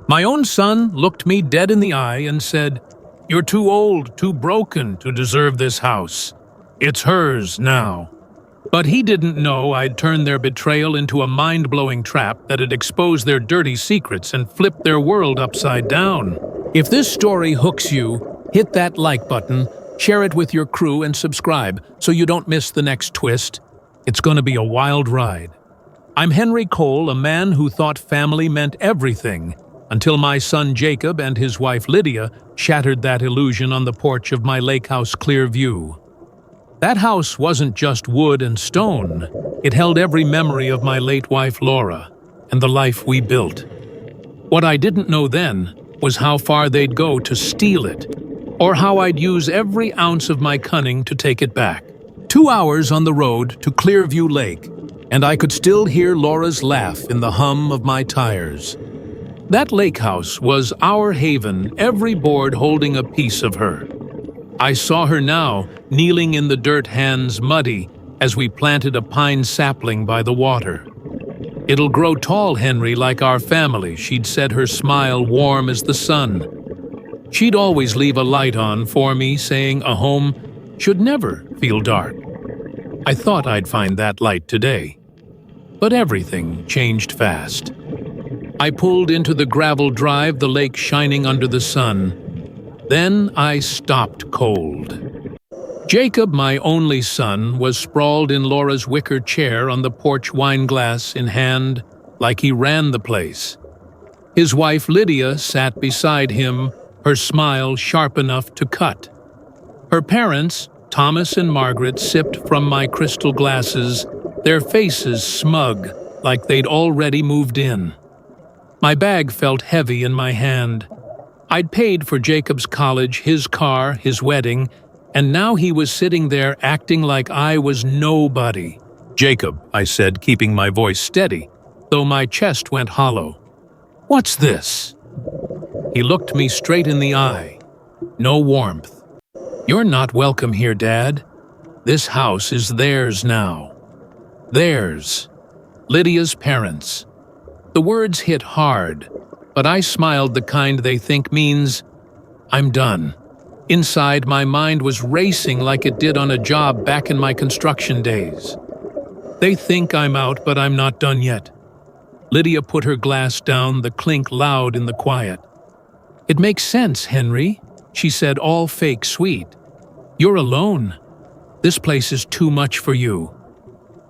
My own son looked me dead in the eye and said, "You're too old, too broken to deserve this house. It's hers now." But he didn't know I'd turned their betrayal into a mind-blowing trap that had exposed their dirty secrets and flipped their world upside down. If this story hooks you, hit that like button, share it with your crew, and subscribe so you don't miss the next twist. It's going to be a wild ride. I'm Henry Cole, a man who thought family meant everything, until my son Jacob and his wife Lydia shattered that illusion on the porch of my lake house Clearview. That house wasn't just wood and stone. It held every memory of my late wife Laura and the life we built. What I didn't know then was how far they'd go to steal it, or how I'd use every ounce of my cunning to take it back. 2 hours on the road to Clearview Lake, and I could still hear Laura's laugh in the hum of my tires. That lake house was our haven, every board holding a piece of her. I saw her now, kneeling in the dirt, hands muddy, as we planted a pine sapling by the water. "It'll grow tall, Henry, like our family," she'd said, her smile warm as the sun. She'd always leave a light on for me, saying a home should never feel dark. I thought I'd find that light today. But everything changed fast. I pulled into the gravel drive, the lake shining under the sun. Then I stopped cold. Jacob, my only son, was sprawled in Laura's wicker chair on the porch, wineglass in hand, like he ran the place. His wife Lydia sat beside him, her smile sharp enough to cut. Her parents, Thomas and Margaret, sipped from my crystal glasses, their faces smug, like they'd already moved in. My bag felt heavy in my hand. I'd paid for Jacob's college, his car, his wedding, and now he was sitting there acting like I was nobody. "Jacob," I said, keeping my voice steady, though my chest went hollow. "What's this?" He looked me straight in the eye. No warmth. "You're not welcome here, Dad. This house is theirs now." Theirs. Lydia's parents. The words hit hard, but I smiled, the kind they think means, "I'm done." Inside, my mind was racing like it did on a job back in my construction days. They think I'm out, but I'm not done yet. Lydia put her glass down, the clink loud in the quiet. "It makes sense, Henry," she said, all fake sweet. "You're alone. This place is too much for you."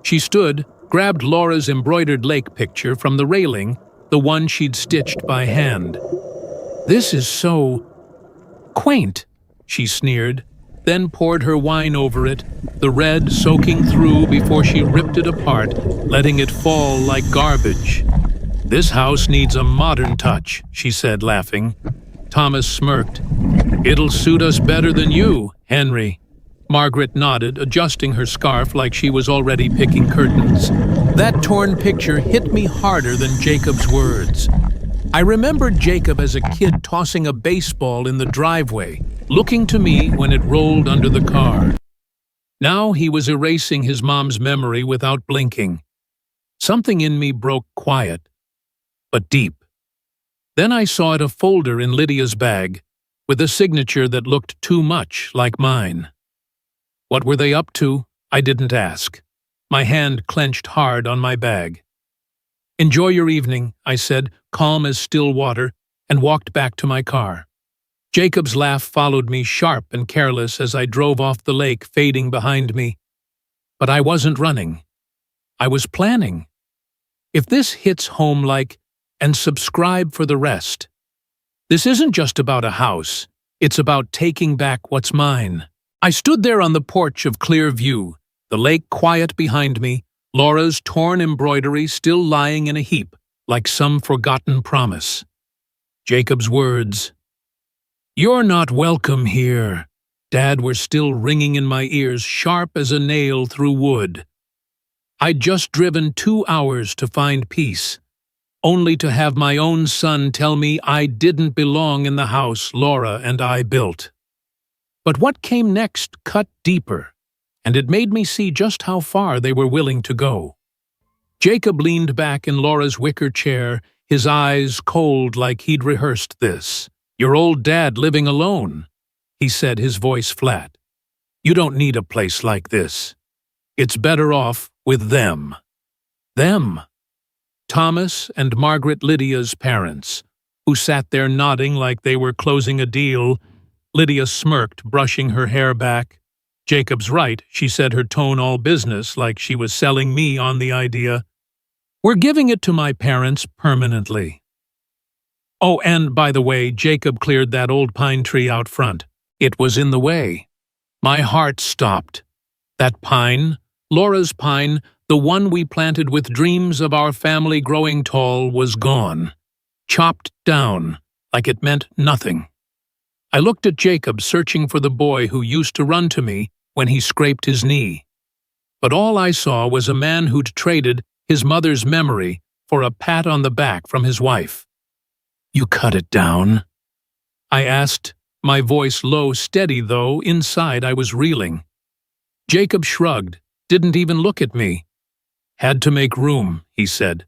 She stood, grabbed Laura's embroidered lake picture from the railing, the one she'd stitched by hand. "This is so quaint," she sneered, then poured her wine over it, the red soaking through before she ripped it apart, letting it fall like garbage. "This house needs a modern touch," she said, laughing. Thomas smirked. "It'll suit us better than you, Henry." Margaret nodded, adjusting her scarf like she was already picking curtains. That torn picture hit me harder than Jacob's words. I remembered Jacob as a kid tossing a baseball in the driveway, looking to me when it rolled under the car. Now he was erasing his mom's memory without blinking. Something in me broke quiet, but deep. Then I saw it, a folder in Lydia's bag, with a signature that looked too much like mine. What were they up to? I didn't ask. My hand clenched hard on my bag. "Enjoy your evening," I said, calm as still water, and walked back to my car. Jacob's laugh followed me, sharp and careless, as I drove off the lake, fading behind me. But I wasn't running. I was planning. If this hits home, like, and subscribe for the rest. This isn't just about a house. It's about taking back what's mine. I stood there on the porch of Clearview, the lake quiet behind me, Laura's torn embroidery still lying in a heap, like some forgotten promise. Jacob's words, "You're not welcome here," Dad, were still ringing in my ears, sharp as a nail through wood. I'd just driven 2 hours to find peace, only to have my own son tell me I didn't belong in the house Laura and I built. But what came next cut deeper, and it made me see just how far they were willing to go. Jacob leaned back in Laura's wicker chair, his eyes cold like he'd rehearsed this. "Your old dad living alone," he said, his voice flat. "You don't need a place like this. It's better off with them." Them. Thomas and Margaret Lydia's parents, who sat there nodding like they were closing a deal. Lydia smirked, brushing her hair back. "Jacob's right," she said, her tone all business, like she was selling me on the idea. "We're giving it to my parents permanently." Oh, and by the way, Jacob cleared that old pine tree out front. It was in the way. My heart stopped. That pine, Laura's pine, the one we planted with dreams of our family growing tall, was gone. Chopped down, like it meant nothing. I looked at Jacob, searching for the boy who used to run to me when he scraped his knee. But all I saw was a man who'd traded his mother's memory for a pat on the back from his wife. "You cut it down?" I asked, my voice low, steady, though inside I was reeling. Jacob shrugged, didn't even look at me. "Had to make room," he said.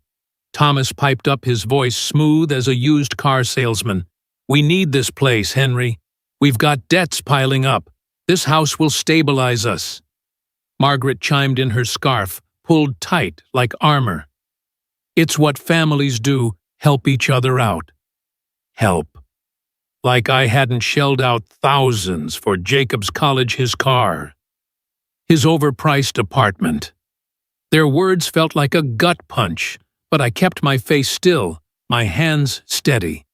Thomas piped up, his voice smooth as a used car salesman. "We need this place, Henry. We've got debts piling up. This house will stabilize us." Margaret chimed in, her scarf pulled tight like armor. "It's what families do, help each other out." Help. Like I hadn't shelled out thousands for Jacob's college, his car, his overpriced apartment. Their words felt like a gut punch, but I kept my face still, my hands steady.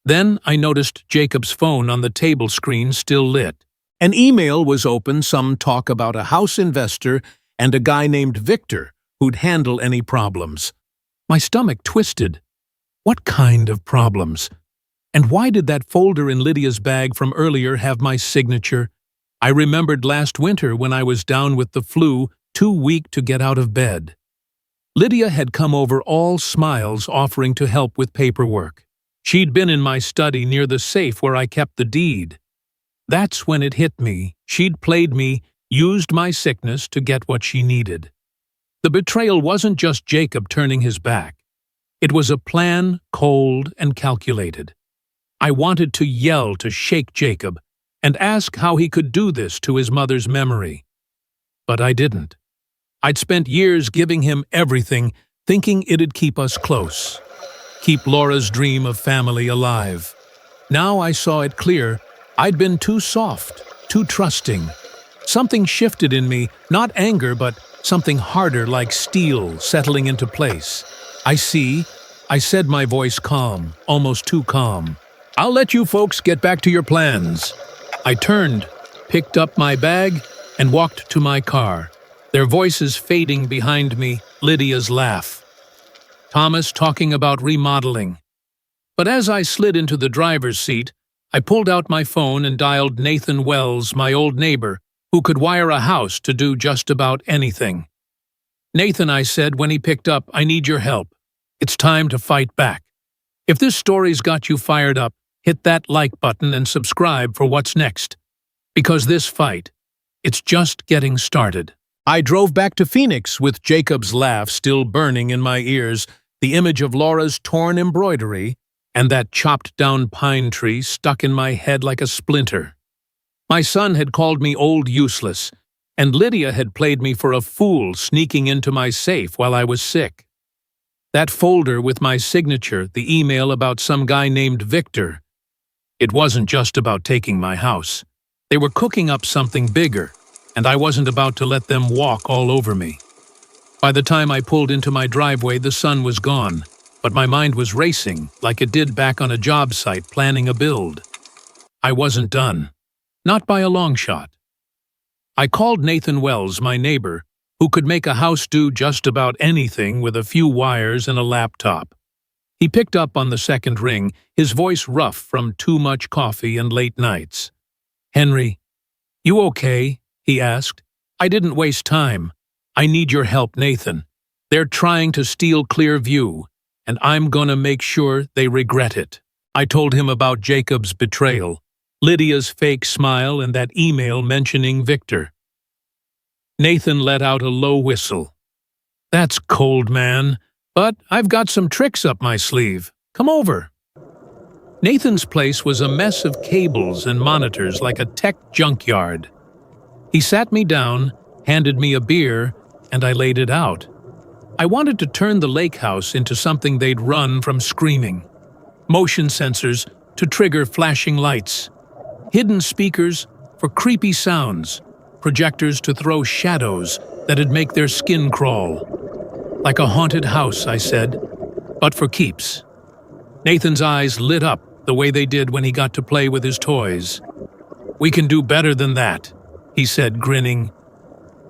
Then I noticed Jacob's phone on the table screen still lit. An email was open, some talk about a house investor and a guy named Victor who'd handle any problems. My stomach twisted. What kind of problems? And why did that folder in Lydia's bag from earlier have my signature? I remembered last winter when I was down with the flu, too weak to get out of bed. Lydia had come over all smiles, offering to help with paperwork. She'd been in my study near the safe where I kept the deed. That's when it hit me. She'd played me, used my sickness to get what she needed. The betrayal wasn't just Jacob turning his back. It was a plan, cold and calculated. I wanted to yell, to shake Jacob, and ask how he could do this to his mother's memory. But I didn't. I'd spent years giving him everything, thinking it'd keep us close, keep Laura's dream of family alive. Now I saw it clear. I'd been too soft, too trusting. Something shifted in me, not anger, but something harder, like steel settling into place. "I see," I said, my voice calm, almost too calm. "I'll let you folks get back to your plans." I turned, picked up my bag, and walked to my car, their voices fading behind me, Lydia's laugh. Thomas talking about remodeling. But as I slid into the driver's seat, I pulled out my phone and dialed Nathan Wells, my old neighbor, who could wire a house to do just about anything. "Nathan," I said when he picked up, "I need your help. It's time to fight back. If this story's got you fired up, hit that like button and subscribe for what's next. Because this fight, it's just getting started." I drove back to Phoenix with Jacob's laugh still burning in my ears, the image of Laura's torn embroidery, and that chopped-down pine tree stuck in my head like a splinter. My son had called me old useless, and Lydia had played me for a fool sneaking into my safe while I was sick. That folder with my signature, the email about some guy named Victor. It wasn't just about taking my house. They were cooking up something bigger, and I wasn't about to let them walk all over me. By the time I pulled into my driveway, the sun was gone, but my mind was racing like it did back on a job site planning a build. I wasn't done. Not by a long shot. I called Nathan Wells, my neighbor, who could make a house do just about anything with a few wires and a laptop. He picked up on the second ring, his voice rough from too much coffee and late nights. "Henry, you okay?" he asked. "I didn't waste time. I need your help, Nathan. They're trying to steal Clearview, and I'm gonna make sure they regret it." I told him about Jacob's betrayal, Lydia's fake smile, and that email mentioning Victor. Nathan let out a low whistle. "That's cold, man. But I've got some tricks up my sleeve. Come over. Nathan's place was a mess of cables and monitors like a tech junkyard. He sat me down, handed me a beer, and I laid it out. I wanted to turn the lake house into something they'd run from screaming. Motion sensors to trigger flashing lights. Hidden speakers for creepy sounds. Projectors to throw shadows that'd make their skin crawl. Like a haunted house, I said, but for keeps. Nathan's eyes lit up the way they did when he got to play with his toys. "We can do better than that," he said, grinning.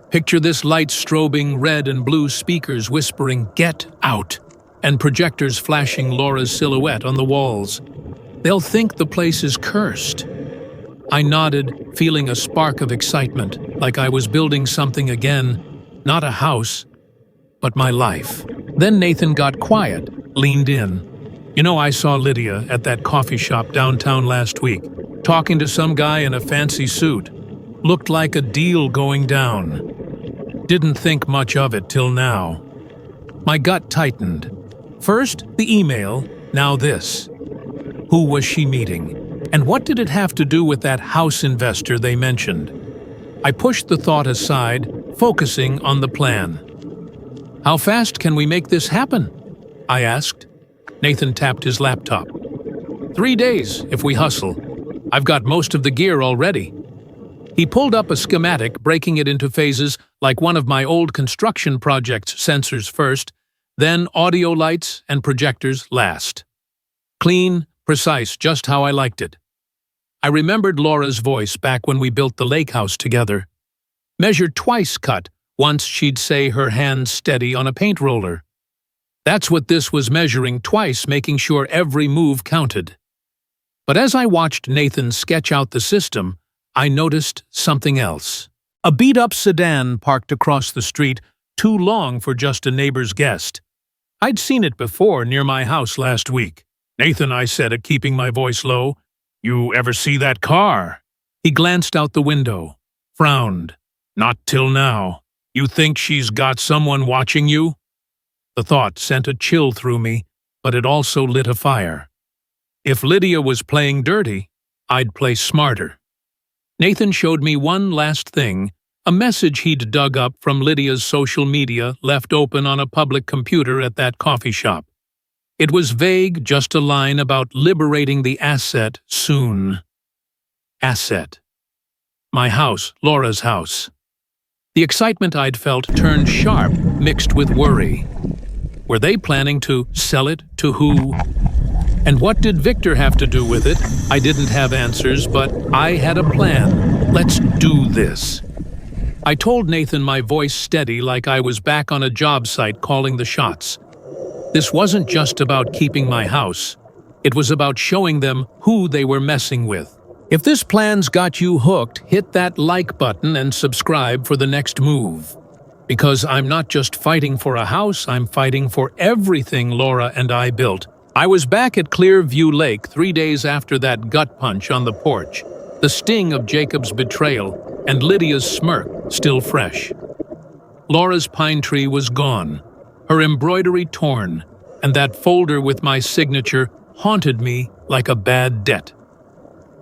"Picture this light strobing red and blue speakers whispering, 'Get out!' and projectors flashing Laura's silhouette on the walls. They'll think the place is cursed." I nodded, feeling a spark of excitement, like I was building something again, not a house, but my life. Then Nathan got quiet, leaned in. "You know, I saw Lydia at that coffee shop downtown last week, talking to some guy in a fancy suit. Looked like a deal going down. Didn't think much of it till now." My gut tightened. First, the email, now this. Who was she meeting? And what did it have to do with that house investor they mentioned? I pushed the thought aside, focusing on the plan. "How fast can we make this happen?" I asked. Nathan tapped his laptop. 3 days, if we hustle. I've got most of the gear already." He pulled up a schematic, breaking it into phases like one of my old construction project's sensors first, then audio lights and projectors last. Clean, precise, just how I liked it. I remembered Laura's voice back when we built the lake house together. Measured twice cut, once she'd say her hands steady on a paint roller. That's what this was measuring twice, making sure every move counted. But as I watched Nathan sketch out the system, I noticed something else. A beat-up sedan parked across the street, too long for just a neighbor's guest. I'd seen it before near my house last week. "Nathan," I said, keeping my voice low, "you ever see that car?" He glanced out the window, frowned. "Not till now. You think she's got someone watching you?" The thought sent a chill through me, but it also lit a fire. If Lydia was playing dirty, I'd play smarter. Nathan showed me one last thing, a message he'd dug up from Lydia's social media left open on a public computer at that coffee shop. It was vague, just a line about liberating the asset soon. Asset. My house, Laura's house. The excitement I'd felt turned sharp, mixed with worry. Were they planning to sell it to who? And what did Victor have to do with it? I didn't have answers, but I had a plan. Let's do this. I told Nathan, my voice steady like I was back on a job site calling the shots. This wasn't just about keeping my house. It was about showing them who they were messing with. If this plan's got you hooked, hit that like button and subscribe for the next move. Because I'm not just fighting for a house, I'm fighting for everything Laura and I built. I was back at Clearview Lake 3 days after that gut punch on the porch, the sting of Jacob's betrayal, and Lydia's smirk still fresh. Laura's pine tree was gone, her embroidery torn, and that folder with my signature haunted me like a bad debt.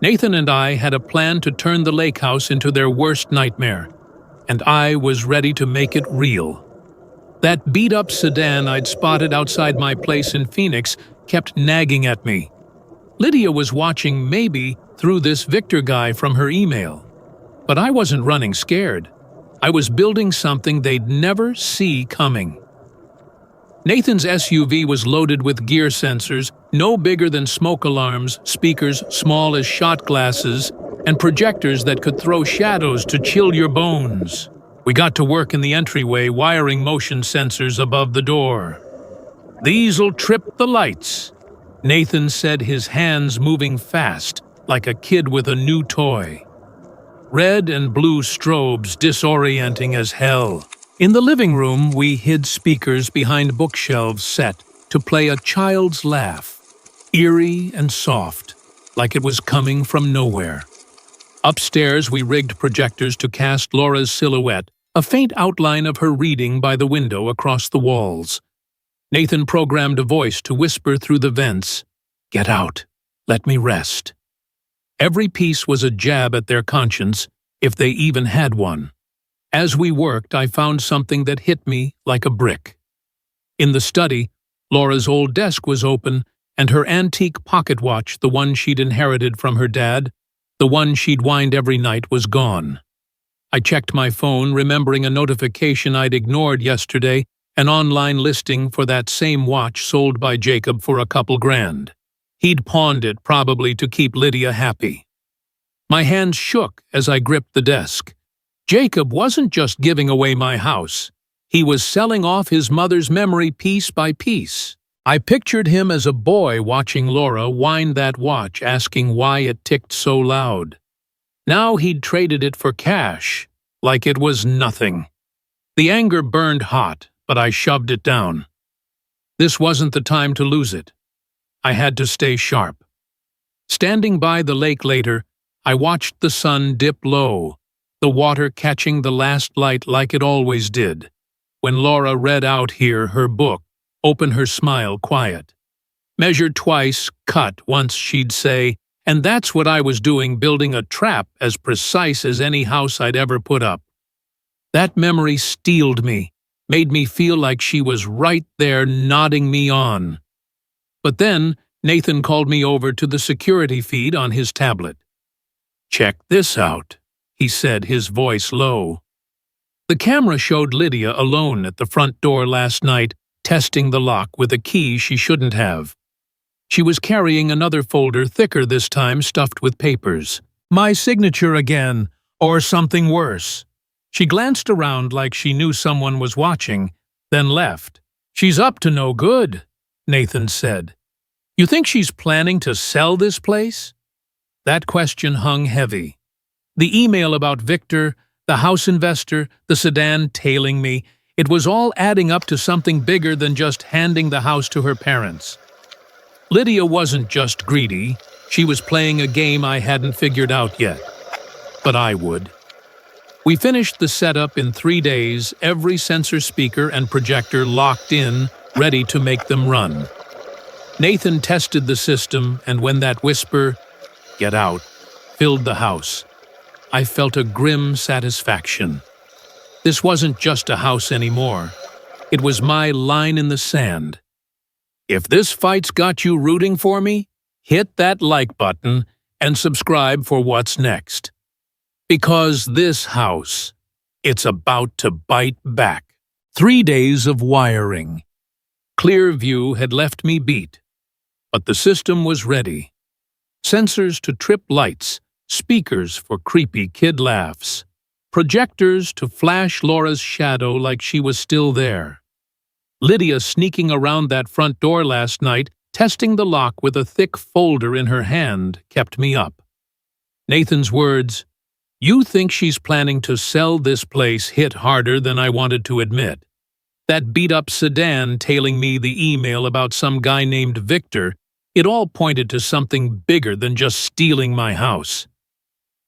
Nathan and I had a plan to turn the lake house into their worst nightmare, and I was ready to make it real. That beat-up sedan I'd spotted outside my place in Phoenix kept nagging at me. Lydia was watching maybe through this Victor guy from her email. But I wasn't running scared. I was building something they'd never see coming. Nathan's SUV was loaded with gear sensors, no bigger than smoke alarms, speakers small as shot glasses, and projectors that could throw shadows to chill your bones. We got to work in the entryway, wiring motion sensors above the door. "These'll trip the lights," Nathan said, his hands moving fast, like a kid with a new toy. Red and blue strobes disorienting as hell. In the living room, we hid speakers behind bookshelves set to play a child's laugh, eerie and soft, like it was coming from nowhere. Upstairs, we rigged projectors to cast Laura's silhouette, a faint outline of her reading by the window across the walls. Nathan programmed a voice to whisper through the vents, "Get out. Let me rest." Every piece was a jab at their conscience, if they even had one. As we worked, I found something that hit me like a brick. In the study, Laura's old desk was open, and her antique pocket watch, the one she'd inherited from her dad, the one she'd wind every night, was gone. I checked my phone, remembering a notification I'd ignored yesterday, an online listing for that same watch sold by Jacob for a couple grand. He'd pawned it, probably to keep Lydia happy. My hands shook as I gripped the desk. Jacob wasn't just giving away my house. He was selling off his mother's memory piece by piece. I pictured him as a boy watching Laura wind that watch, asking why it ticked so loud. Now he'd traded it for cash, like it was nothing. The anger burned hot, but I shoved it down. This wasn't the time to lose it. I had to stay sharp. Standing by the lake later, I watched the sun dip low, the water catching the last light like it always did. When Laura read out here her book, open her smile quiet. Measured twice, cut once, she'd say, and that's what I was doing, building a trap as precise as any house I'd ever put up. That memory steeled me, made me feel like she was right there nodding me on. But then Nathan called me over to the security feed on his tablet. "Check this out," he said, his voice low. The camera showed Lydia alone at the front door last night, testing the lock with a key she shouldn't have. She was carrying another folder, thicker this time, stuffed with papers. My signature again, or something worse. She glanced around like she knew someone was watching, then left. "She's up to no good," Nathan said. "You think she's planning to sell this place?" That question hung heavy. The email about Victor, the house investor, the sedan tailing me, it was all adding up to something bigger than just handing the house to her parents. Lydia wasn't just greedy, she was playing a game I hadn't figured out yet. But I would. We finished the setup in 3 days, every sensor, speaker, and projector locked in, ready to make them run. Nathan tested the system, and when that whisper, "Get out," filled the house, I felt a grim satisfaction. This wasn't just a house anymore. It was my line in the sand. If this fight's got you rooting for me, hit that like button and subscribe for what's next. Because this house, it's about to bite back. 3 days of wiring. Clear view had left me beat, but the system was ready. Sensors to trip lights, speakers for creepy kid laughs, projectors to flash Laura's shadow like she was still there. Lydia sneaking around that front door last night, testing the lock with a thick folder in her hand, kept me up. Nathan's words, "You think she's planning to sell this place," hit harder than I wanted to admit. That beat-up sedan tailing me, the email about some guy named Victor, it all pointed to something bigger than just stealing my house.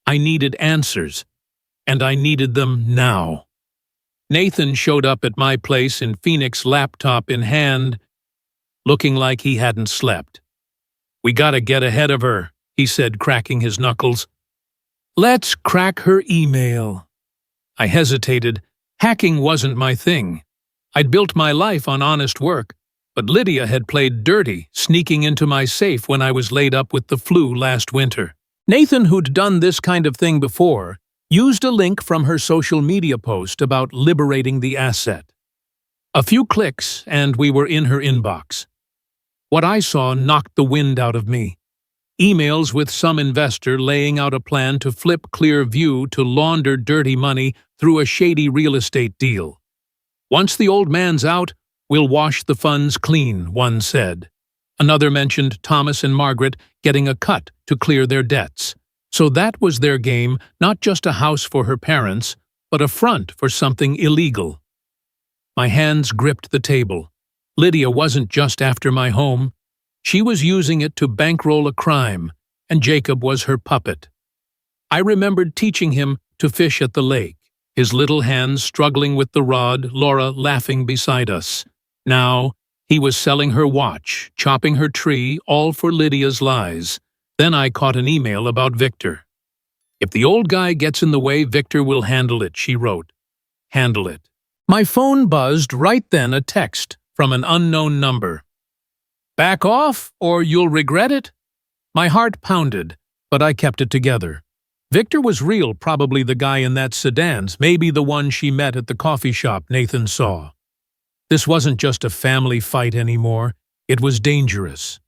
I needed answers, and I needed them now. Nathan showed up at my place in Phoenix, laptop in hand, looking like he hadn't slept. "We gotta get ahead of her," he said, cracking his knuckles. "Let's crack her email." I hesitated. Hacking wasn't my thing. I'd built my life on honest work, but Lydia had played dirty, sneaking into my safe when I was laid up with the flu last winter. Nathan, who'd done this kind of thing before, used a link from her social media post about liberating the asset. A few clicks, and we were in her inbox. What I saw knocked the wind out of me. Emails with some investor laying out a plan to flip Clearview to launder dirty money through a shady real estate deal. "Once the old man's out, we'll wash the funds clean," one said. Another mentioned Thomas and Margaret getting a cut to clear their debts. So that was their game, not just a house for her parents, but a front for something illegal. My hands gripped the table. Lydia wasn't just after my home. She was using it to bankroll a crime, and Jacob was her puppet. I remembered teaching him to fish at the lake, his little hands struggling with the rod, Laura laughing beside us. Now, He was selling her watch, chopping her tree, all for Lydia's lies. Then I caught an email about Victor. "If the old guy gets in the way, Victor will handle it," she wrote. Handle it. My phone buzzed right then, a text from an unknown number. "Back off, or you'll regret it." My heart pounded, but I kept it together. Victor was real, probably the guy in that sedan, maybe the one she met at the coffee shop Nathan saw. This wasn't just a family fight anymore, it was dangerous.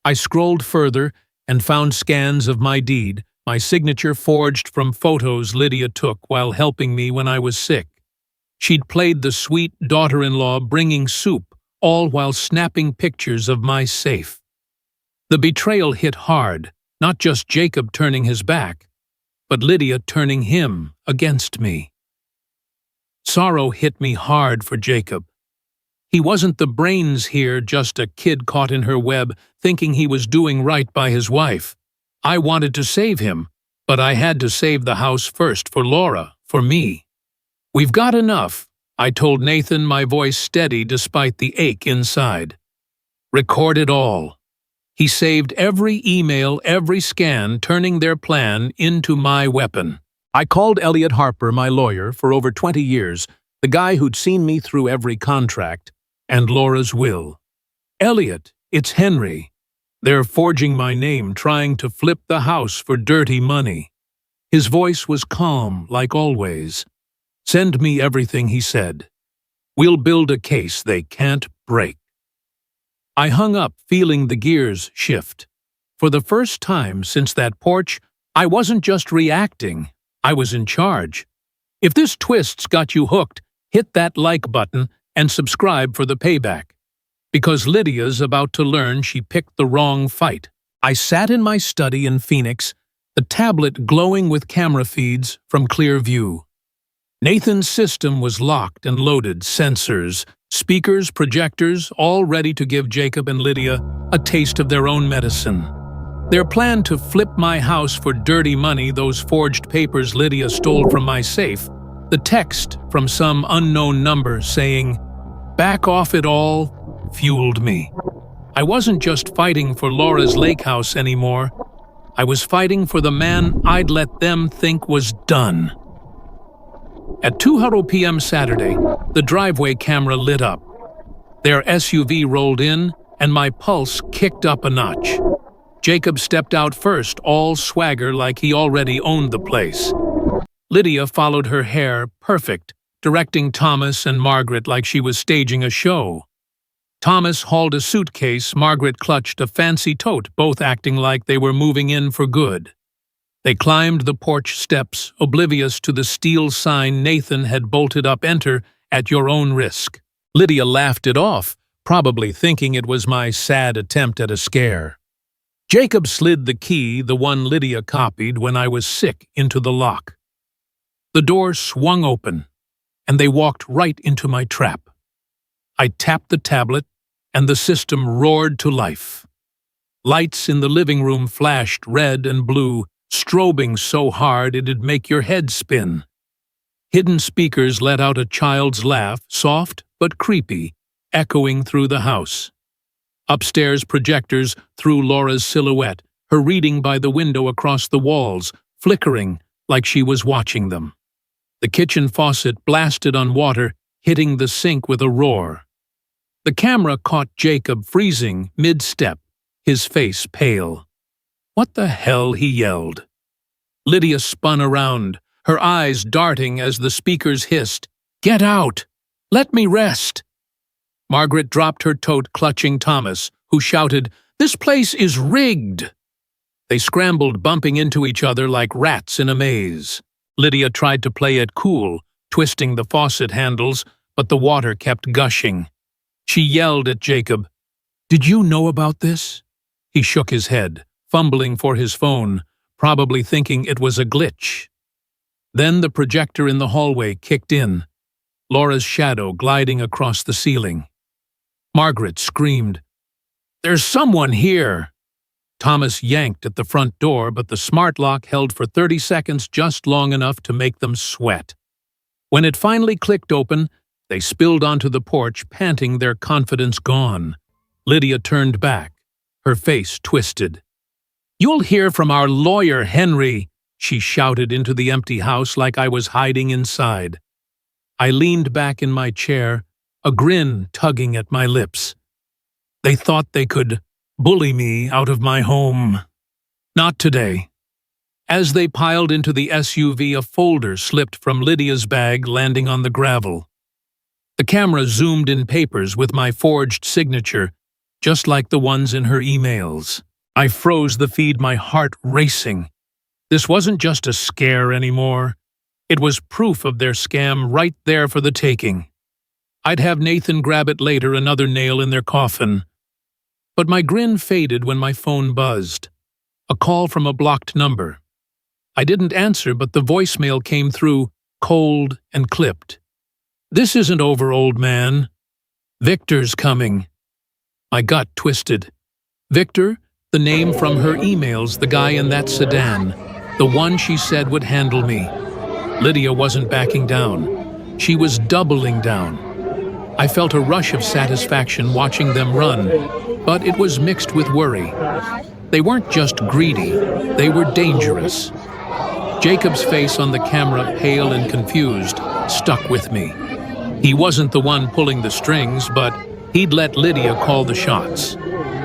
I scrolled further and found scans of my deed, my signature forged from photos Lydia took while helping me when I was sick. She'd played the sweet daughter-in-law bringing soup, all while snapping pictures of my safe. The betrayal hit hard, not just Jacob turning his back, but Lydia turning him against me. Sorrow hit me hard for Jacob. He wasn't the brains here, just a kid caught in her web, thinking he was doing right by his wife. I wanted to save him, but I had to save the house first for Laura, for me. "We've got enough," I told Nathan, my voice steady despite the ache inside. "Record it all." He saved every email, every scan, turning their plan into my weapon. I called Elliot Harper, my lawyer, for over 20 years, the guy who'd seen me through every contract, and Laura's will. "Elliot, it's Henry. They're forging my name, trying to flip the house for dirty money." His voice was calm, like always. "Send me everything," he said. "We'll build a case they can't break." I hung up, feeling the gears shift. For the first time since that porch, I wasn't just reacting, I was in charge. If this twist's got you hooked, hit that like button and subscribe for the payback. Because Lydia's about to learn she picked the wrong fight. I sat in my study in Phoenix, the tablet glowing with camera feeds from clear view. Nathan's system was locked and loaded, sensors, speakers, projectors, all ready to give Jacob and Lydia a taste of their own medicine. Their plan to flip my house for dirty money, those forged papers Lydia stole from my safe, the text from some unknown number saying, "Back off it all," fueled me. I wasn't just fighting for Laura's lake house anymore. I was fighting for the man I'd let them think was done. At 2:00 p.m. Saturday, the driveway camera lit up. Their SUV rolled in, and my pulse kicked up a notch. Jacob stepped out first, all swagger like he already owned the place. Lydia followed, her hair perfect, directing Thomas and Margaret like she was staging a show. Thomas hauled a suitcase, Margaret clutched a fancy tote, both acting like they were moving in for good. They climbed the porch steps, oblivious to the steel sign Nathan had bolted up, "Enter at your own risk." Lydia laughed it off, probably thinking it was my sad attempt at a scare. Jacob slid the key, the one Lydia copied when I was sick, into the lock. The door swung open, and they walked right into my trap. I tapped the tablet, and the system roared to life. Lights in the living room flashed red and blue, strobing so hard it'd make your head spin. Hidden speakers let out a child's laugh, soft but creepy, echoing through the house. Upstairs projectors threw Laura's silhouette, her reading by the window across the walls, flickering like she was watching them. The kitchen faucet blasted on water, hitting the sink with a roar. The camera caught Jacob freezing mid-step, his face pale. "What the hell?" he yelled. Lydia spun around, her eyes darting as the speakers hissed, "Get out! Let me rest!" Margaret dropped her tote, clutching Thomas, who shouted, "This place is rigged!" They scrambled, bumping into each other like rats in a maze. Lydia tried to play it cool, twisting the faucet handles, but the water kept gushing. She yelled at Jacob, "Did you know about this?" He shook his head, fumbling for his phone, probably thinking it was a glitch. Then the projector in the hallway kicked in, Laura's shadow gliding across the ceiling. Margaret screamed, "There's someone here!" Thomas yanked at the front door, but the smart lock held for 30 seconds, just long enough to make them sweat. When it finally clicked open, They spilled onto the porch, panting, their confidence gone. Lydia turned back, her face twisted. "You'll hear from our lawyer, Henry," she shouted into the empty house like I was hiding inside. I leaned back in my chair, a grin tugging at my lips. They thought they could bully me out of my home. Not today. As they piled into the SUV, a folder slipped from Lydia's bag, landing on the gravel. The camera zoomed in papers with my forged signature, just like the ones in her emails. I froze the feed, my heart racing. This wasn't just a scare anymore. It was proof of their scam right there for the taking. I'd have Nathan grab it later, another nail in their coffin. But my grin faded when my phone buzzed. A call from a blocked number. I didn't answer, but the voicemail came through, cold and clipped. "This isn't over, old man. Victor's coming." My gut twisted. Victor, the name from her emails, the guy in that sedan, the one she said would handle me. Lydia wasn't backing down. She was doubling down. I felt a rush of satisfaction watching them run, but it was mixed with worry. They weren't just greedy, they were dangerous. Jacob's face on the camera, pale and confused, stuck with me. He wasn't the one pulling the strings, but he'd let Lydia call the shots.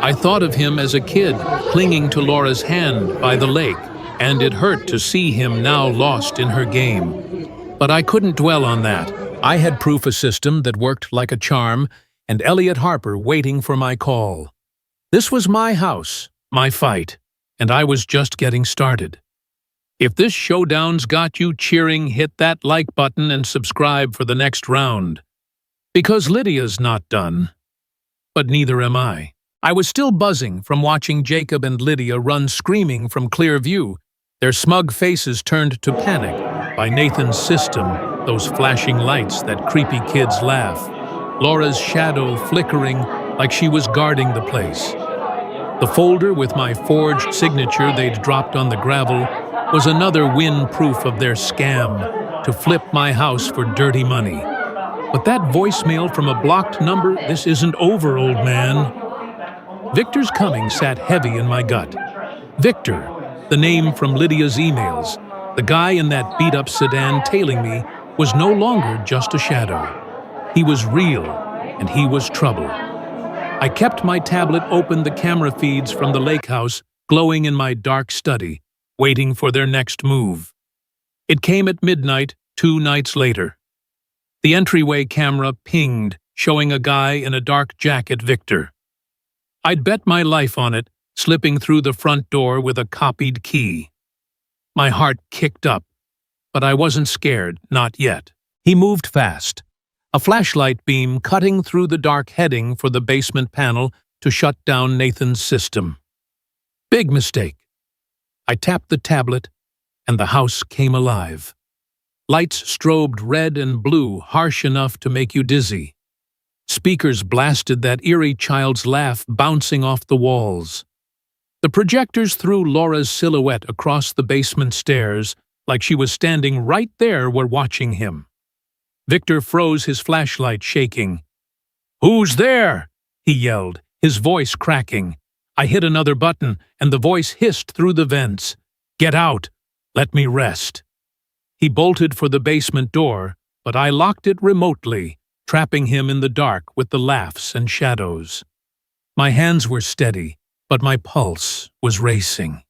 I thought of him as a kid, clinging to Laura's hand by the lake, and it hurt to see him now lost in her game. But I couldn't dwell on that. I had proof a system that worked like a charm, and Elliot Harper waiting for my call. This was my house, my fight, and I was just getting started. If this showdown's got you cheering, hit that like button and subscribe for the next round. Because Lydia's not done. But neither am I. I was still buzzing from watching Jacob and Lydia run screaming from clear view, their smug faces turned to panic by Nathan's system, those flashing lights, that creepy kid's laugh, Laura's shadow flickering like she was guarding the place. The folder with my forged signature they'd dropped on the gravel was another win-proof of their scam to flip my house for dirty money. But that voicemail from a blocked number, "This isn't over, old man." Victor's coming sat heavy in my gut. Victor, the name from Lydia's emails, the guy in that beat-up sedan tailing me, was no longer just a shadow. He was real, and he was trouble. I kept my tablet open, the camera feeds from the lake house glowing in my dark study, waiting for their next move. It came at midnight, 2 nights later. The entryway camera pinged, showing a guy in a dark jacket, Victor. I'd bet my life on it, slipping through the front door with a copied key. My heart kicked up, but I wasn't scared, not yet. He moved fast, a flashlight beam cutting through the dark, heading for the basement panel to shut down Nathan's system. Big mistake. I tapped the tablet, and the house came alive. Lights strobed red and blue, harsh enough to make you dizzy. Speakers blasted that eerie child's laugh bouncing off the walls. The projectors threw Laura's silhouette across the basement stairs like she was standing right there, were watching him. Victor froze, his flashlight shaking. "Who's there?" he yelled, his voice cracking. I hit another button, and the voice hissed through the vents. "Get out! Let me rest." He bolted for the basement door, but I locked it remotely, trapping him in the dark with the laughs and shadows. My hands were steady, but my pulse was racing.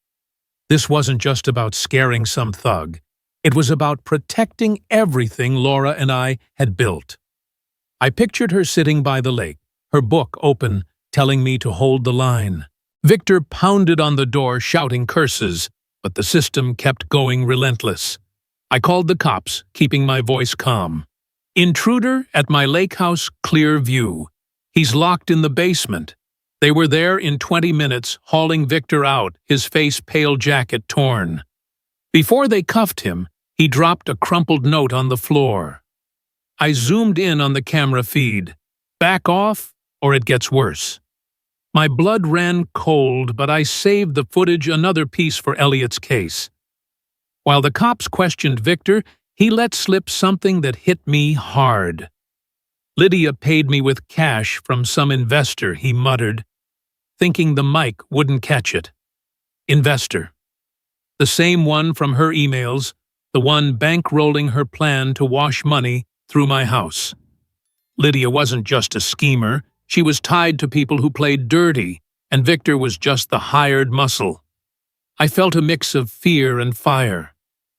This wasn't just about scaring some thug. It was about protecting everything Laura and I had built. I pictured her sitting by the lake, her book open, telling me to hold the line. Victor pounded on the door, shouting curses, but the system kept going relentless. I called the cops, keeping my voice calm. "Intruder at my lake house, clear view. He's locked in the basement." They were there in 20 minutes, hauling Victor out, his face pale, jacket torn. Before they cuffed him, he dropped a crumpled note on the floor. I zoomed in on the camera feed. Back off, or it gets worse. My blood ran cold, but I saved the footage, another piece for Elliot's case. While the cops questioned Victor, he let slip something that hit me hard. Lydia paid me with cash from some investor, he muttered, thinking the mic wouldn't catch it. Investor. The same one from her emails, the one bankrolling her plan to wash money through my house. Lydia wasn't just a schemer, she was tied to people who played dirty, and Victor was just the hired muscle. I felt a mix of fear and fire.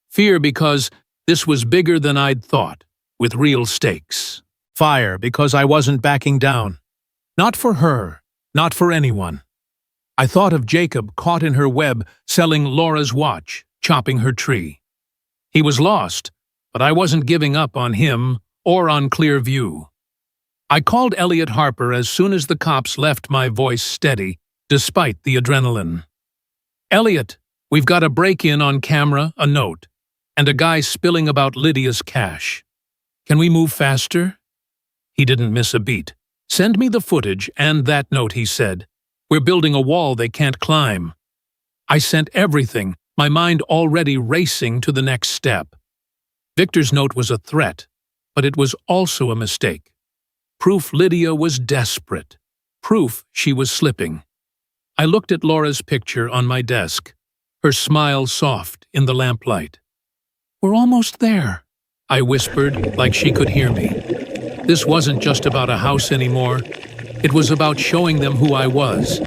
Fear because this was bigger than I'd thought, with real stakes. Fire because I wasn't backing down. Not for her, not for anyone. I thought of Jacob caught in her web, selling Laura's watch, chopping her tree. He was lost, but I wasn't giving up on him or on Clearview. I called Elliot Harper as soon as the cops left, my voice steady, despite the adrenaline. Elliot, we've got a break-in on camera, a note, and a guy spilling about Lydia's cash. Can we move faster? He didn't miss a beat. Send me the footage and that note, he said. We're building a wall they can't climb. I sent everything, my mind already racing to the next step. Victor's note was a threat, but it was also a mistake. Proof Lydia was desperate. Proof she was slipping. I looked at Laura's picture on my desk, her smile soft in the lamplight. We're almost there, I whispered like she could hear me. This wasn't just about a house anymore. It was about showing them who I was.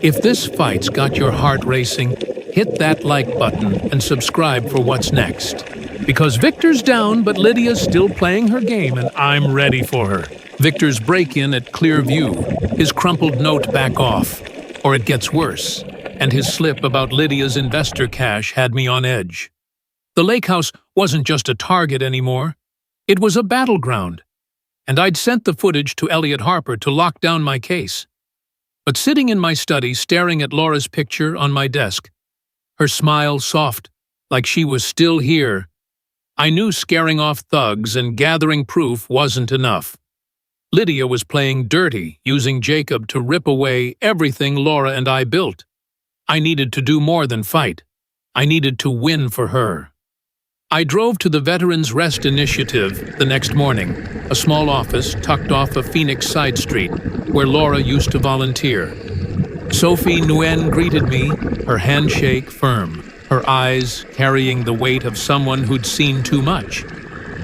If this fight's got your heart racing, hit that like button and subscribe for what's next. Because Victor's down, but Lydia's still playing her game and I'm ready for her. Victor's break-in at Clearview, his crumpled note back off, or it gets worse, and his slip about Lydia's investor cash had me on edge. The lake house wasn't just a target anymore. It was a battleground. And I'd sent the footage to Elliot Harper to lock down my case. But sitting in my study staring at Laura's picture on my desk, her smile soft, like she was still here, I knew scaring off thugs and gathering proof wasn't enough. Lydia was playing dirty, using Jacob to rip away everything Laura and I built. I needed to do more than fight. I needed to win for her. I drove to the Veterans Rest Initiative the next morning, a small office tucked off a Phoenix side street where Laura used to volunteer. Sophie Nguyen greeted me, her handshake firm, her eyes carrying the weight of someone who'd seen too much.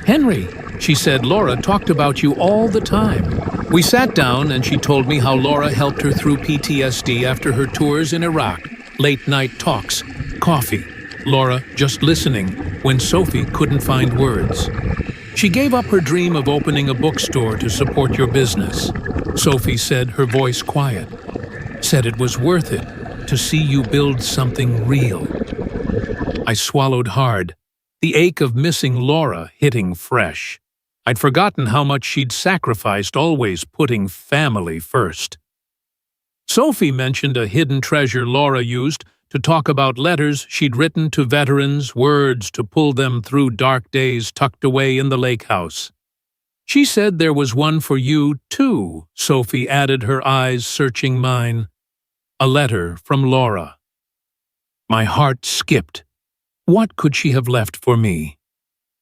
Henry, she said, Laura talked about you all the time. We sat down and she told me how Laura helped her through PTSD after her tours in Iraq, late-night talks, coffee. Laura just listening when Sophie couldn't find words. She gave up her dream of opening a bookstore to support your business. Sophie said, her voice quiet. Said it was worth it to see you build something real. I swallowed hard, the ache of missing Laura hitting fresh. I'd forgotten how much she'd sacrificed, always putting family first. Sophie mentioned a hidden treasure Laura used to talk about letters she'd written to veterans, words to pull them through dark days tucked away in the lake house. She said there was one for you, too, Sophie added, her eyes searching mine. A letter from Laura. My heart skipped. What could she have left for me?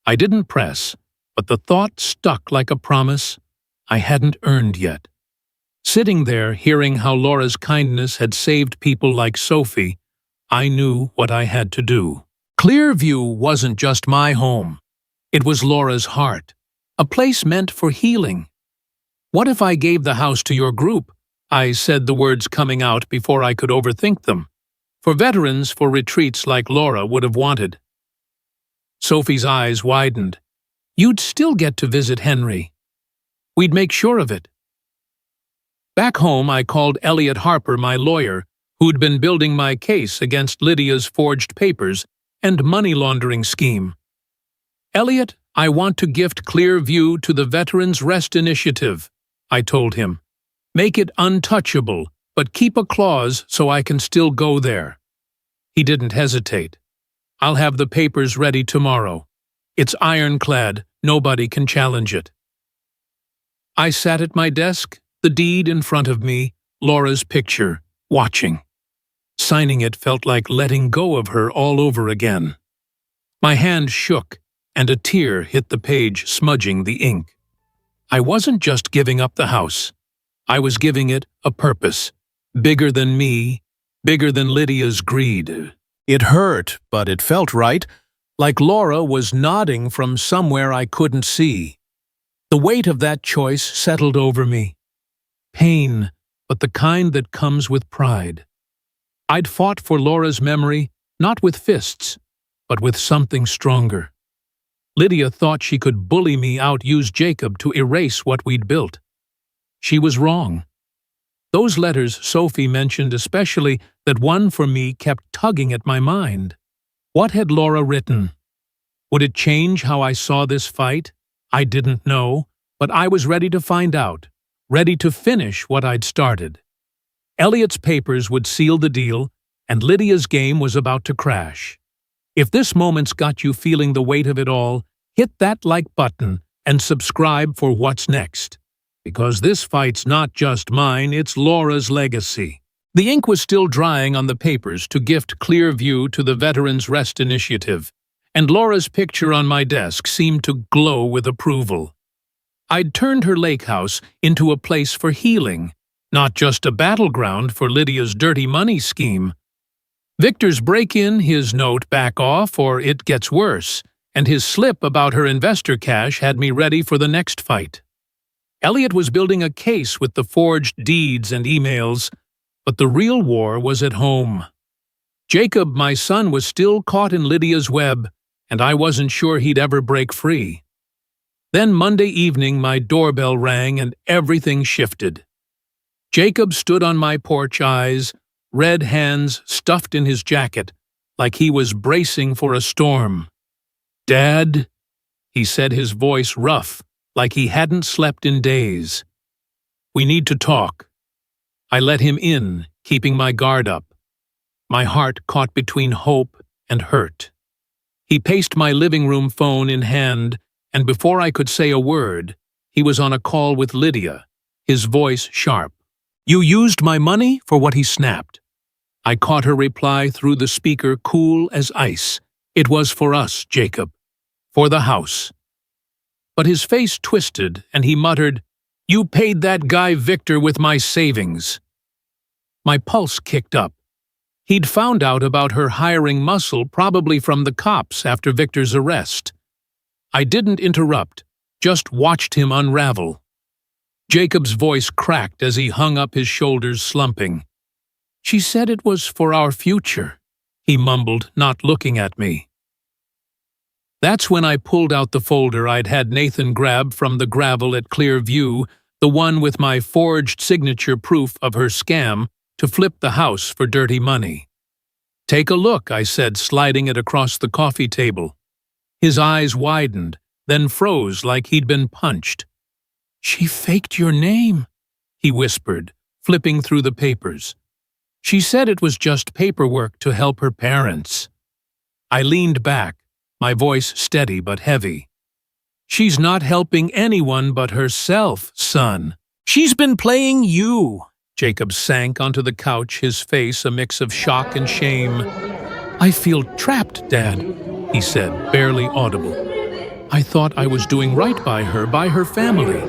I didn't press, but the thought stuck like a promise I hadn't earned yet. Sitting there, hearing how Laura's kindness had saved people like Sophie, I knew what I had to do. Clearview wasn't just my home. It was Laura's heart, a place meant for healing. What if I gave the house to your group? I said, the words coming out before I could overthink them. For veterans, for retreats like Laura would have wanted. Sophie's eyes widened. You'd still get to visit Henry. We'd make sure of it. Back home, I called Elliot Harper, my lawyer, who'd been building my case against Lydia's forged papers and money laundering scheme. Elliot, I want to gift Clearview to the Veterans Rest Initiative, I told him. Make it untouchable, but keep a clause so I can still go there. He didn't hesitate. I'll have the papers ready tomorrow. It's ironclad, nobody can challenge it. I sat at my desk, the deed in front of me, Laura's picture, watching. Signing it felt like letting go of her all over again. My hand shook, and a tear hit the page, smudging the ink. I wasn't just giving up the house. I was giving it a purpose, bigger than me, bigger than Lydia's greed. It hurt, but it felt right, like Laura was nodding from somewhere I couldn't see. The weight of that choice settled over me. Pain, but the kind that comes with pride. I'd fought for Laura's memory, not with fists, but with something stronger. Lydia thought she could bully me out, use Jacob to erase what we'd built. She was wrong. Those letters Sophie mentioned, especially that one for me, kept tugging at my mind. What had Laura written? Would it change how I saw this fight? I didn't know, but I was ready to find out, ready to finish what I'd started. Elliot's papers would seal the deal, and Lydia's game was about to crash. If this moment's got you feeling the weight of it all, hit that like button and subscribe for what's next. Because this fight's not just mine, it's Laura's legacy. The ink was still drying on the papers to gift clear view to the Veterans Rest Initiative, and Laura's picture on my desk seemed to glow with approval. I'd turned her lake house into a place for healing, not just a battleground for Lydia's dirty money scheme. Victor's break-in, his note back off or it gets worse, and his slip about her investor cash had me ready for the next fight. Elliot was building a case with the forged deeds and emails, but the real war was at home. Jacob, my son, was still caught in Lydia's web, and I wasn't sure he'd ever break free. Then Monday evening my doorbell rang and everything shifted. Jacob stood on my porch, eyes, red hands stuffed in his jacket, like he was bracing for a storm. "Dad," he said, his voice rough, like he hadn't slept in days. "We need to talk." I let him in, keeping my guard up. My heart caught between hope and hurt. He paced my living room phone in hand, and before I could say a word, he was on a call with Lydia, his voice sharp. "You used my money?" for what he snapped. I caught her reply through the speaker, cool as ice. "It was for us, Jacob. For the house." But his face twisted, and he muttered, "You paid that guy Victor with my savings." My pulse kicked up. He'd found out about her hiring muscle, probably from the cops after Victor's arrest. I didn't interrupt, just watched him unravel. Jacob's voice cracked as he hung up his shoulders, slumping. "She said it was for our future," he mumbled, not looking at me. That's when I pulled out the folder I'd had Nathan grab from the gravel at Clearview, the one with my forged signature proof of her scam to flip the house for dirty money. "Take a look," I said, sliding it across the coffee table. His eyes widened, then froze like he'd been punched. "She faked your name," he whispered, flipping through the papers. "She said it was just paperwork to help her parents." I leaned back, my voice steady but heavy. "She's not helping anyone but herself, son. She's been playing you." Jacob sank onto the couch, his face a mix of shock and shame. "I feel trapped, Dad," he said, barely audible. "I thought I was doing right by her family.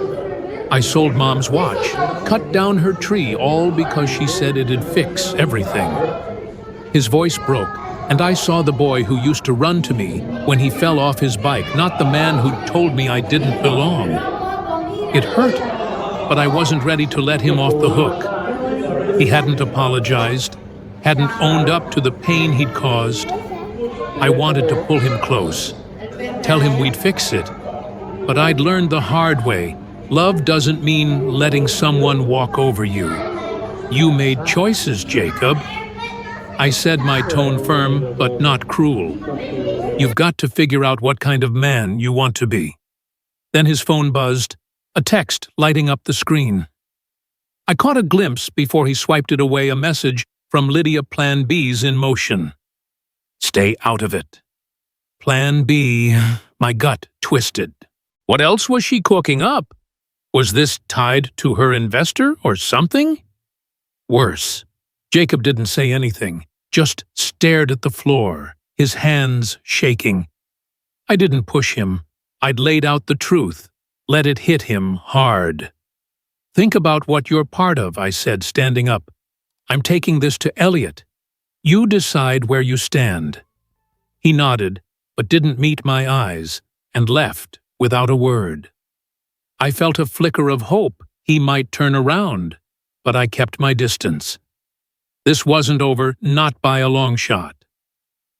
I sold Mom's watch, cut down her tree, all because she said it'd fix everything." His voice broke, and I saw the boy who used to run to me when he fell off his bike, not the man who'd told me I didn't belong. It hurt, but I wasn't ready to let him off the hook. He hadn't apologized, hadn't owned up to the pain he'd caused. I wanted to pull him close, tell him we'd fix it. But I'd learned the hard way. Love doesn't mean letting someone walk over you. You made choices, Jacob. I said, my tone firm, but not cruel. You've got to figure out what kind of man you want to be. Then his phone buzzed, a text lighting up the screen. I caught a glimpse before he swiped it away, a message from Lydia. Plan B's in motion. Stay out of it. Plan B. My gut twisted. What else was she cooking up? Was this tied to her investor or something? Worse. Jacob didn't say anything, just stared at the floor, his hands shaking. I didn't push him. I'd laid out the truth. let it hit him hard. Think about what you're part of, I said, standing up. I'm taking this to Elliot. You decide where you stand. He nodded, but didn't meet my eyes, and left without a word. I felt a flicker of hope he might turn around, but I kept my distance. This wasn't over, not by a long shot.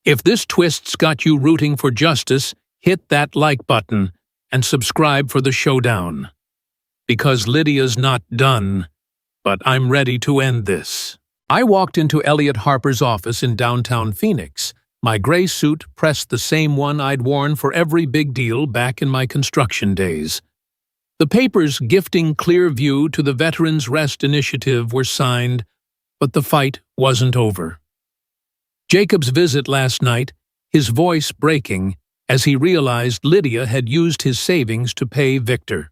If this twist's got you rooting for justice, hit that like button and subscribe for the showdown. Because Lydia's not done, but I'm ready to end this. I walked into Elliot Harper's office in downtown Phoenix. My gray suit pressed the same one I'd worn for every big deal back in my construction days. The papers gifting clear view to the Veterans Rest Initiative were signed, but the fight wasn't over. Jacob's visit last night, his voice breaking as he realized Lydia had used his savings to pay Victor,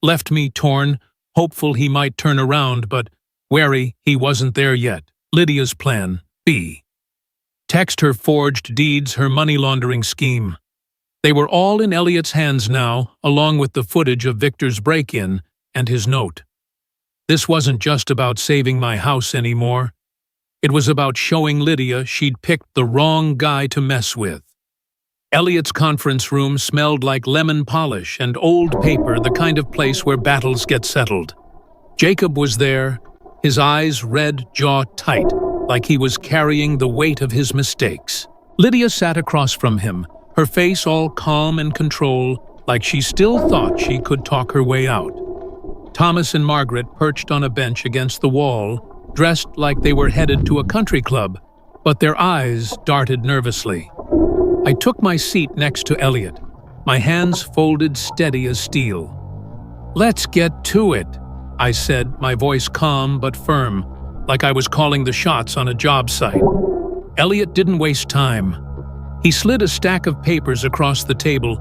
left me torn, hopeful he might turn around, but wary he wasn't there yet. Lydia's plan B. Text her forged deeds, her money laundering scheme. They were all in Elliot's hands now, along with the footage of Victor's break-in and his note. This wasn't just about saving my house anymore. It was about showing Lydia she'd picked the wrong guy to mess with. Elliot's conference room smelled like lemon polish and old paper, the kind of place where battles get settled. Jacob was there, his eyes red, jaw tight, like he was carrying the weight of his mistakes. Lydia sat across from him, her face all calm and control, like she still thought she could talk her way out. Thomas and Margaret perched on a bench against the wall, dressed like they were headed to a country club, but their eyes darted nervously. I took my seat next to Elliot, my hands folded steady as steel. "Let's get to it," I said, my voice calm but firm, like I was calling the shots on a job site. Elliot didn't waste time. He slid a stack of papers across the table,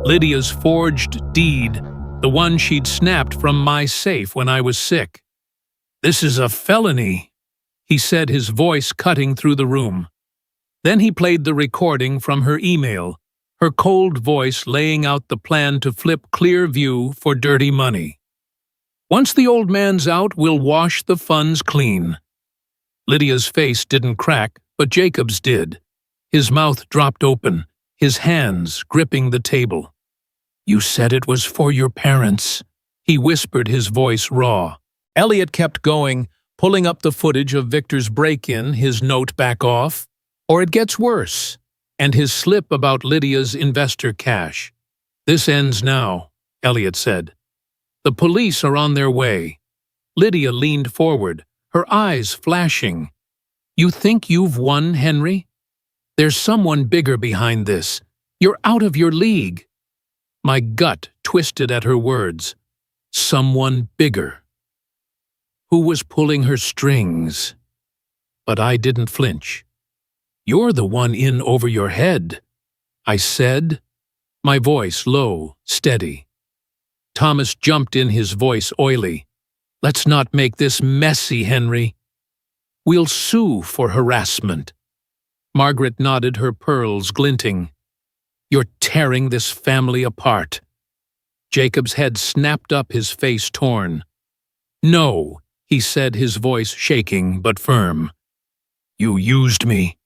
Lydia's forged deed, the one she'd snapped from my safe when I was sick. "This is a felony," he said, his voice cutting through the room. Then he played the recording from her email, her cold voice laying out the plan to flip Clearview for dirty money. "Once the old man's out, we'll wash the funds clean." Lydia's face didn't crack, but Jacob's did. His mouth dropped open, his hands gripping the table. "You said it was for your parents," he whispered, his voice raw. Elliot kept going, pulling up the footage of Victor's break-in, his note back off. "Or it gets worse," and his slip about Lydia's investor cash. "This ends now," Elliot said. "The police are on their way." Lydia leaned forward, her eyes flashing. "You think you've won, Henry? There's someone bigger behind this. You're out of your league." My gut twisted at her words. Someone bigger. Who was pulling her strings? But I didn't flinch. "You're the one in over your head," I said, my voice low, steady. Thomas jumped in, his voice oily. "Let's not make this messy, Henry. We'll sue for harassment." Margaret nodded, her pearls glinting. "You're tearing this family apart." Jacob's head snapped up, his face torn. "No," he said, his voice shaking but firm. "You used me.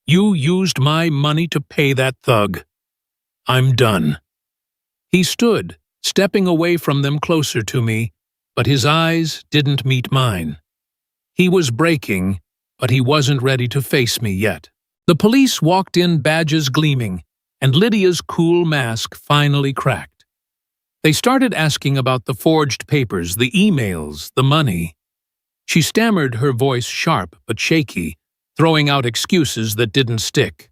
You used my money to pay that thug. I'm done." He stood, stepping away from them closer to me, but his eyes didn't meet mine. He was breaking, but he wasn't ready to face me yet. The police walked in, badges gleaming, and Lydia's cool mask finally cracked. They started asking about the forged papers, the emails, the money. She stammered, her voice sharp but shaky, throwing out excuses that didn't stick.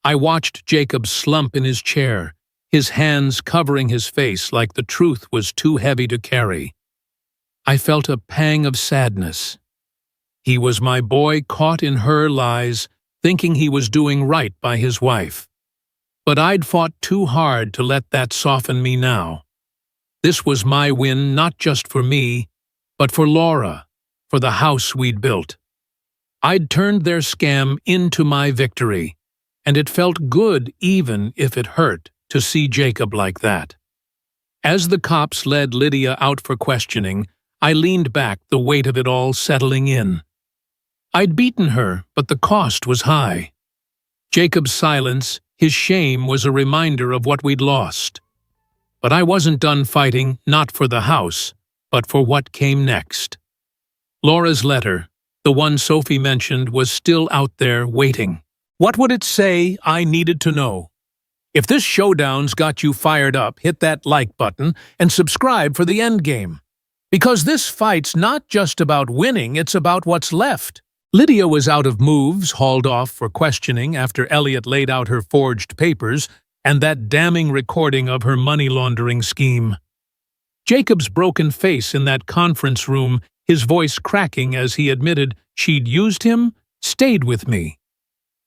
I watched Jacob slump in his chair, his hands covering his face like the truth was too heavy to carry. I felt a pang of sadness. He was my boy, caught in her lies, thinking he was doing right by his wife. But I'd fought too hard to let that soften me now. This was my win, not just for me, but for Laura, for the house we'd built. I'd turned their scam into my victory, and it felt good even if it hurt to see Jacob like that. As the cops led Lydia out for questioning, I leaned back, the weight of it all settling in. I'd beaten her, but the cost was high. Jacob's silence, his shame, was a reminder of what we'd lost. But I wasn't done fighting, not for the house, but for what came next. Laura's letter, the one Sophie mentioned, was still out there waiting. What would it say? I needed to know. If this showdown's got you fired up, hit that like button and subscribe for the endgame. Because this fight's not just about winning, it's about what's left. Lydia was out of moves, hauled off for questioning after Elliot laid out her forged papers and that damning recording of her money laundering scheme. Jacob's broken face in that conference room, his voice cracking as he admitted she'd used him, stayed with me.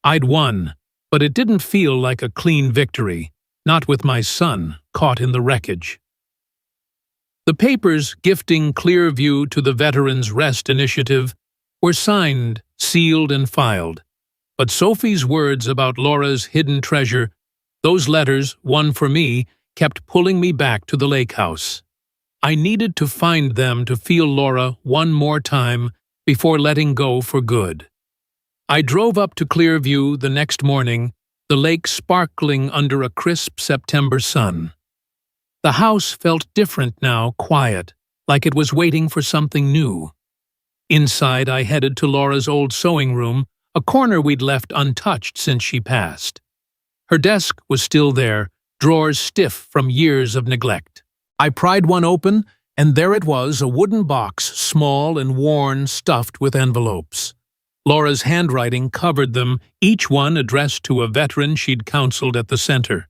I'd won, but it didn't feel like a clean victory, not with my son caught in the wreckage. The papers gifting Clearview to the Veterans Rest Initiative were signed, sealed, and filed. But Sophie's words about Laura's hidden treasure, those letters, one for me, kept pulling me back to the lake house. I needed to find them to feel Laura one more time before letting go for good. I drove up to Clearview the next morning, the lake sparkling under a crisp September sun. The house felt different now, quiet, like it was waiting for something new. Inside, I headed to Laura's old sewing room, a corner we'd left untouched since she passed. Her desk was still there, drawers stiff from years of neglect. I pried one open, and there it was, a wooden box, small and worn, stuffed with envelopes. Laura's handwriting covered them, each one addressed to a veteran she'd counseled at the center.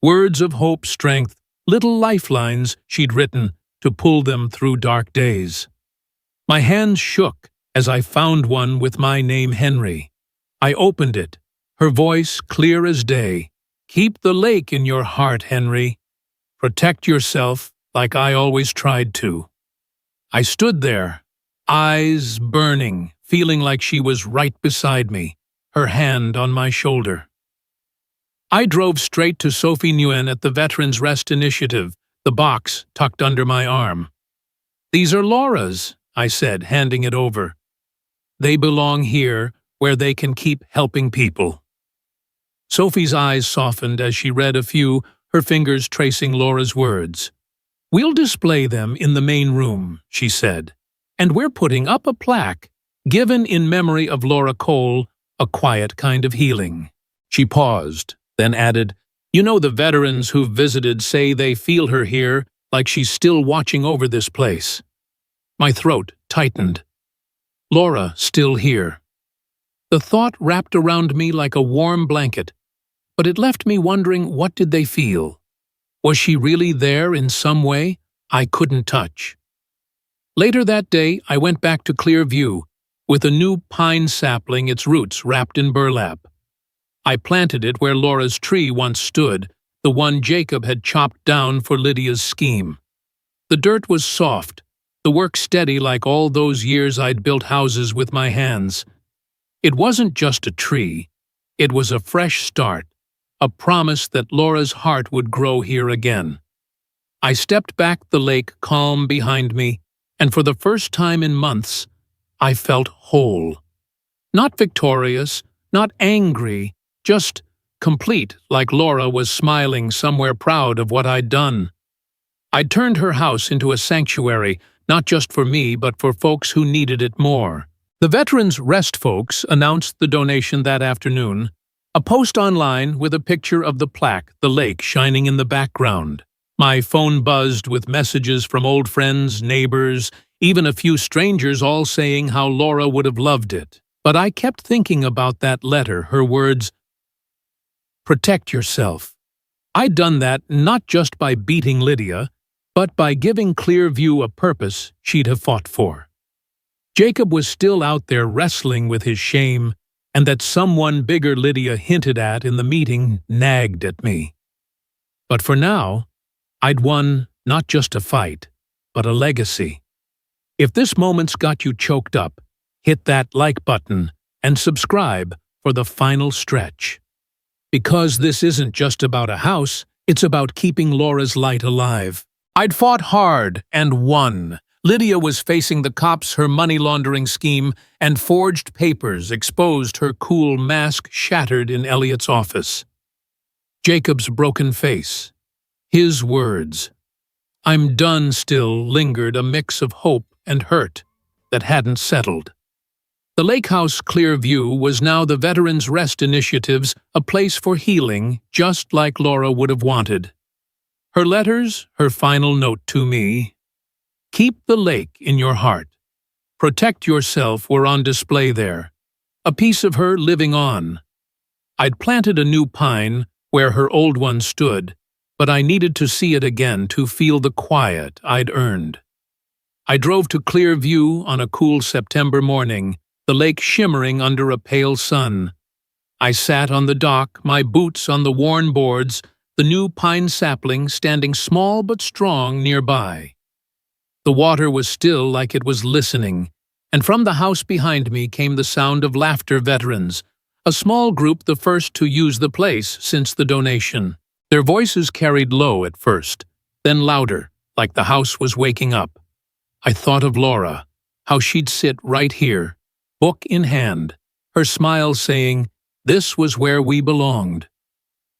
Words of hope, strength, little lifelines she'd written to pull them through dark days. My hands shook as I found one with my name, Henry. I opened it, her voice clear as day. Keep the lake in your heart, Henry. Protect yourself like I always tried to. I stood there, eyes burning, feeling like she was right beside me, her hand on my shoulder. I drove straight to Sophie Nguyen at the Veterans Rest Initiative, the box tucked under my arm. These are Laura's, I said, handing it over. They belong here, where they can keep helping people. Sophie's eyes softened as she read a few, her fingers tracing Laura's words. We'll display them in the main room, she said, and we're putting up a plaque, given in memory of Laura Cole, a quiet kind of healing. She paused, then added, You know the veterans who've visited say they feel her here, like she's still watching over this place. My throat tightened. Laura still here. The thought wrapped around me like a warm blanket, but it left me wondering, what did they feel? Was she really there in some way I couldn't touch? Later that day, I went back to Clearview with a new pine sapling, its roots wrapped in burlap. I planted it where Laura's tree once stood, the one Jacob had chopped down for Lydia's scheme. The dirt was soft, the work steady like all those years I'd built houses with my hands. It wasn't just a tree, it was a fresh start, a promise that Laura's heart would grow here again. I stepped back the lake, calm behind me, and for the first time in months, I felt whole. Not victorious, not angry, just complete, like Laura was smiling somewhere proud of what I'd done. I'd turned her house into a sanctuary, not just for me, but for folks who needed it more. The Veterans Rest folks announced the donation that afternoon, a post online with a picture of the plaque, the lake shining in the background. My phone buzzed with messages from old friends, neighbors, even a few strangers, all saying how Laura would have loved it. But I kept thinking about that letter, her words, protect yourself. I'd done that not just by beating Lydia, but by giving Clearview a purpose she'd have fought for. Jacob was still out there wrestling with his shame, and that someone bigger Lydia hinted at in the meeting nagged at me. But for now, I'd won not just a fight, but a legacy. If this moment's got you choked up, hit that like button and subscribe for the final stretch. Because this isn't just about a house, it's about keeping Laura's light alive. I'd fought hard and won. Lydia was facing the cops, her money laundering scheme, and forged papers exposed her cool mask shattered in Elliot's office. Jacob's broken face, his words, "I'm done," still lingered, a mix of hope and hurt that hadn't settled. The Lake House Clearview was now the Veterans Rest Initiative's, a place for healing, just like Laura would have wanted. Her letters, her final note to me, "Keep the lake in your heart. Protect yourself," were on display there. A piece of her living on. I'd planted a new pine where her old one stood, but I needed to see it again to feel the quiet I'd earned. I drove to Clearview on a cool September morning, the lake shimmering under a pale sun. I sat on the dock, my boots on the worn boards, the new pine sapling standing small but strong nearby. The water was still, like it was listening, and from the house behind me came the sound of laughter. Veterans, a small group, the first to use the place since the donation. Their voices carried low at first, then louder, like the house was waking up. I thought of Laura, how she'd sit right here, book in hand, her smile saying, "This was where we belonged."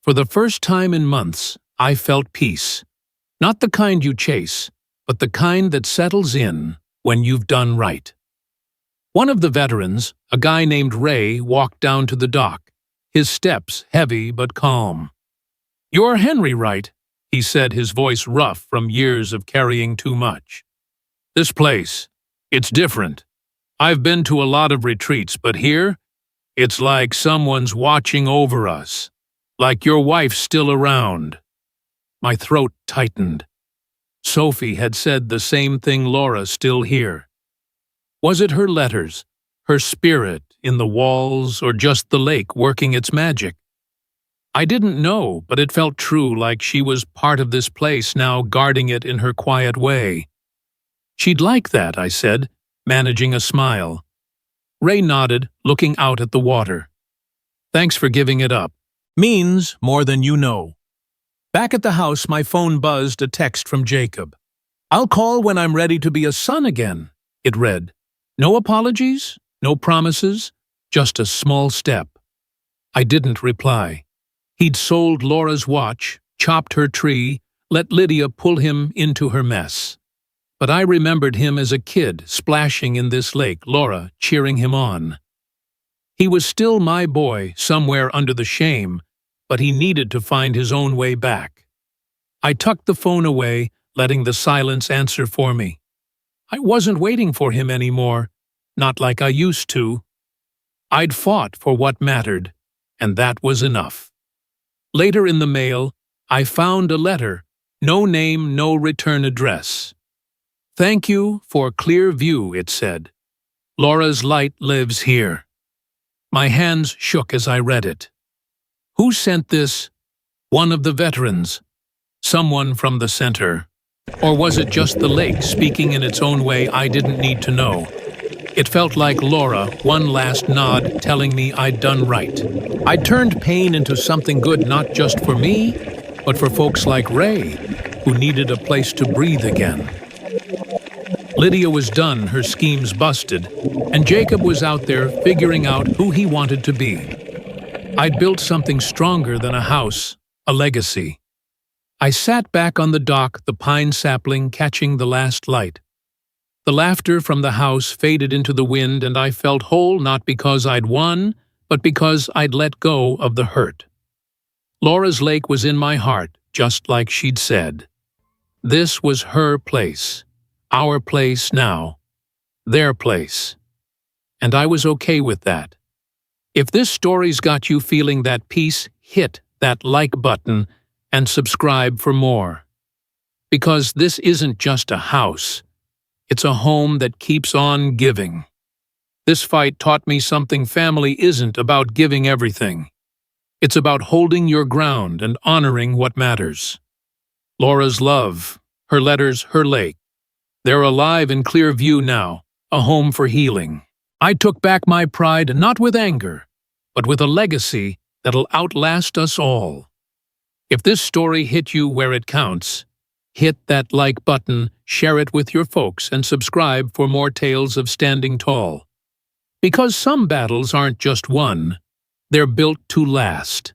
For the first time in months, I felt peace. Not the kind you chase, but the kind that settles in when you've done right. One of the veterans, a guy named Ray, walked down to the dock, his steps heavy but calm. "You're Henry, right?" he said, his voice rough from years of carrying too much. "This place, it's different. I've been to a lot of retreats, but here, it's like someone's watching over us, like your wife's still around." My throat tightened. Sophie had said the same thing. Laura still here. Was it her letters, her spirit in the walls, or just the lake working its magic? I didn't know, but it felt true, like she was part of this place now, guarding it in her quiet way. "She'd like that," I said, managing a smile. Ray nodded, looking out at the water. "Thanks for giving it up. Means more than you know." Back at the house, my phone buzzed, a text from Jacob. "I'll call when I'm ready to be a son again," it read. No apologies, no promises, just a small step. I didn't reply. He'd sold Laura's watch, chopped her tree, let Lydia pull him into her mess. But I remembered him as a kid, splashing in this lake, Laura cheering him on. He was still my boy, somewhere under the shame, but he needed to find his own way back. I tucked the phone away, letting the silence answer for me. I wasn't waiting for him anymore, not like I used to. I'd fought for what mattered, and that was enough. Later in the mail, I found a letter, no name, no return address. "Thank you for Clearview," it said. "Laura's light lives here." My hands shook as I read it. Who sent this? One of the veterans. Someone from the center. Or was it just the lake speaking in its own way I didn't need to know? It felt like Laura, one last nod telling me I'd done right. I turned pain into something good, not just for me, but for folks like Ray, who needed a place to breathe again. Lydia was done, her schemes busted, and Jacob was out there figuring out who he wanted to be. I'd built something stronger than a house, a legacy. I sat back on the dock, the pine sapling catching the last light. The laughter from the house faded into the wind, and I felt whole, not because I'd won, but because I'd let go of the hurt. Laura's lake was in my heart, just like she'd said. This was her place, our place now, their place. And I was okay with that. If this story's got you feeling that peace, hit that like button and subscribe for more. Because this isn't just a house. It's a home that keeps on giving. This fight taught me something. Family isn't about giving everything. It's about holding your ground and honoring what matters. Laura's love, her letters, her lake. They're alive in Clearview now, a home for healing. I took back my pride, not with anger, but with a legacy that'll outlast us all. If this story hit you where it counts, hit that like button, share it with your folks, and subscribe for more tales of standing tall. Because some battles aren't just won, they're built to last.